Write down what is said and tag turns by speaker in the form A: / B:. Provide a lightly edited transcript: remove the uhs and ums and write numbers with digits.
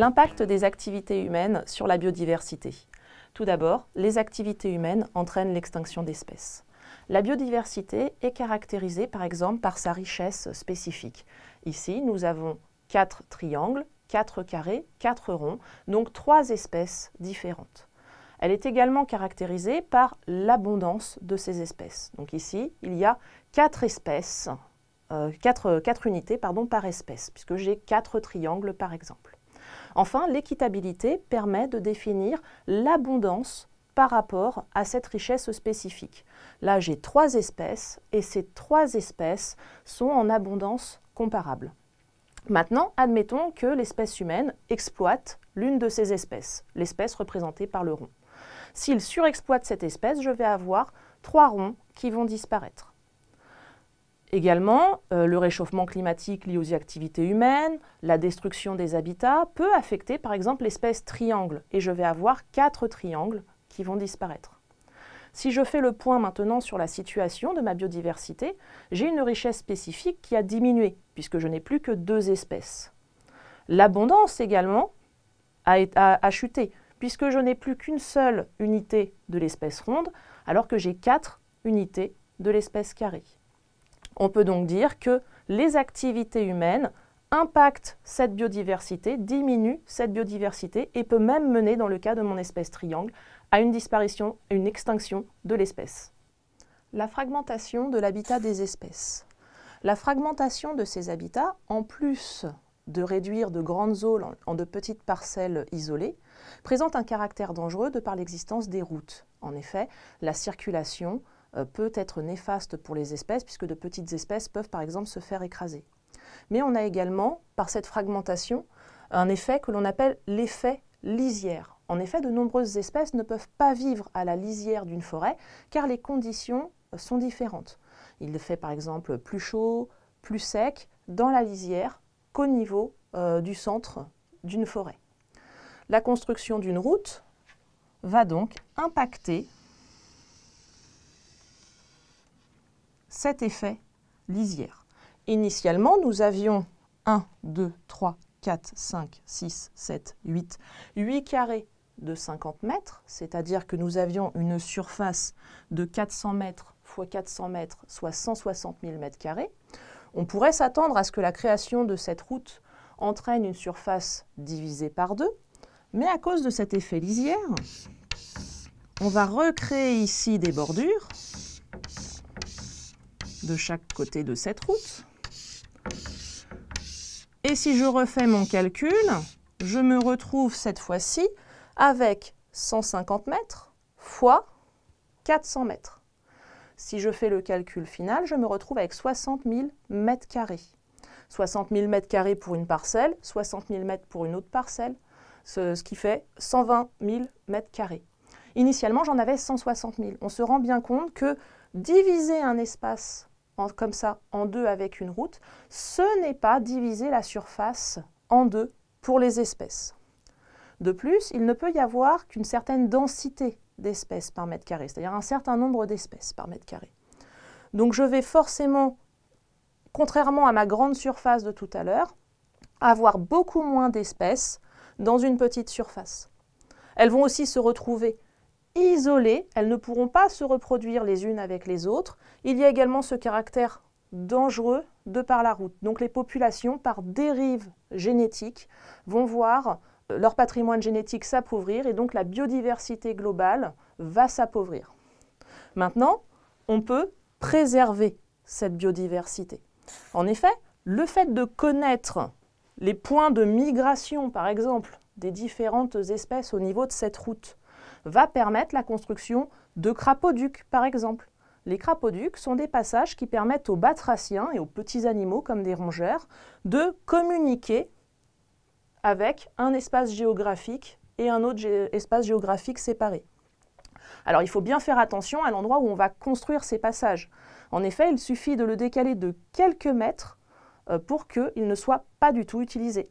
A: L'impact des activités humaines sur la biodiversité. Tout d'abord, les activités humaines entraînent l'extinction d'espèces. La biodiversité est caractérisée par exemple par sa richesse spécifique. Ici, nous avons 4 triangles, 4 carrés, 4 ronds, donc 3 espèces différentes. Elle est également caractérisée par l'abondance de ces espèces. Donc ici, il y a 4 espèces, 4 unités par espèce, puisque j'ai 4 triangles par exemple. Enfin, l'équitabilité permet de définir l'abondance par rapport à cette richesse spécifique. Là, j'ai 3 espèces et ces 3 espèces sont en abondance comparable. Maintenant, admettons que l'espèce humaine exploite l'une de ces espèces, l'espèce représentée par le rond. S'il surexploite cette espèce, je vais avoir 3 ronds qui vont disparaître. Également, le réchauffement climatique lié aux activités humaines, la destruction des habitats peut affecter par exemple l'espèce triangle et je vais avoir 4 triangles qui vont disparaître. Si je fais le point maintenant sur la situation de ma biodiversité, j'ai une richesse spécifique qui a diminué puisque je n'ai plus que 2 espèces. L'abondance également a chuté puisque je n'ai plus qu'une seule unité de l'espèce ronde alors que j'ai 4 unités de l'espèce carrée. On peut donc dire que les activités humaines impactent cette biodiversité, diminuent cette biodiversité et peut même mener, dans le cas de mon espèce triangle, à une disparition, à une extinction de l'espèce. La fragmentation de l'habitat des espèces. La fragmentation de ces habitats, en plus de réduire de grandes zones en de petites parcelles isolées, présente un caractère dangereux de par l'existence des routes. En effet, la circulation peut être néfaste pour les espèces puisque de petites espèces peuvent par exemple se faire écraser. Mais on a également, par cette fragmentation, un effet que l'on appelle l'effet lisière. En effet, de nombreuses espèces ne peuvent pas vivre à la lisière d'une forêt car les conditions sont différentes. Il fait par exemple plus chaud, plus sec dans la lisière qu'au niveau du centre d'une forêt. La construction d'une route va donc impacter cet effet lisière. Initialement, nous avions 1, 2, 3, 4, 5, 6, 7, 8 carrés de 50 mètres, c'est-à-dire que nous avions une surface de 400 mètres x 400 mètres, soit 160 000 mètres carrés. On pourrait s'attendre à ce que la création de cette route entraîne une surface divisée par 2, mais à cause de cet effet lisière, on va recréer ici des bordures de chaque côté de cette route. Et si je refais mon calcul, je me retrouve cette fois-ci avec 150 mètres fois 400 mètres. Si je fais le calcul final, je me retrouve avec 60 000 mètres carrés. 60 000 mètres carrés pour une parcelle, 60 000 mètres pour une autre parcelle, ce qui fait 120 000 mètres carrés. Initialement, j'en avais 160 000. On se rend bien compte que diviser un espace comme ça en 2 avec une route, ce n'est pas diviser la surface en 2 pour les espèces. De plus, il ne peut y avoir qu'une certaine densité d'espèces par mètre carré, c'est-à-dire un certain nombre d'espèces par mètre carré. Donc je vais forcément, contrairement à ma grande surface de tout à l'heure, avoir beaucoup moins d'espèces dans une petite surface. Elles vont aussi se retrouver isolées, elles ne pourront pas se reproduire les unes avec les autres. Il y a également ce caractère dangereux de par la route. Donc les populations, par dérive génétique, vont voir leur patrimoine génétique s'appauvrir et donc la biodiversité globale va s'appauvrir. Maintenant, on peut préserver cette biodiversité. En effet, le fait de connaître les points de migration, par exemple, des différentes espèces au niveau de cette route, va permettre la construction de crapauducs, par exemple. Les crapauducs sont des passages qui permettent aux batraciens et aux petits animaux, comme des rongeurs, de communiquer avec un espace géographique et un autre espace géographique séparé. Alors, il faut bien faire attention à l'endroit où on va construire ces passages. En effet, il suffit de le décaler de quelques mètres pour qu'il ne soit pas du tout utilisé.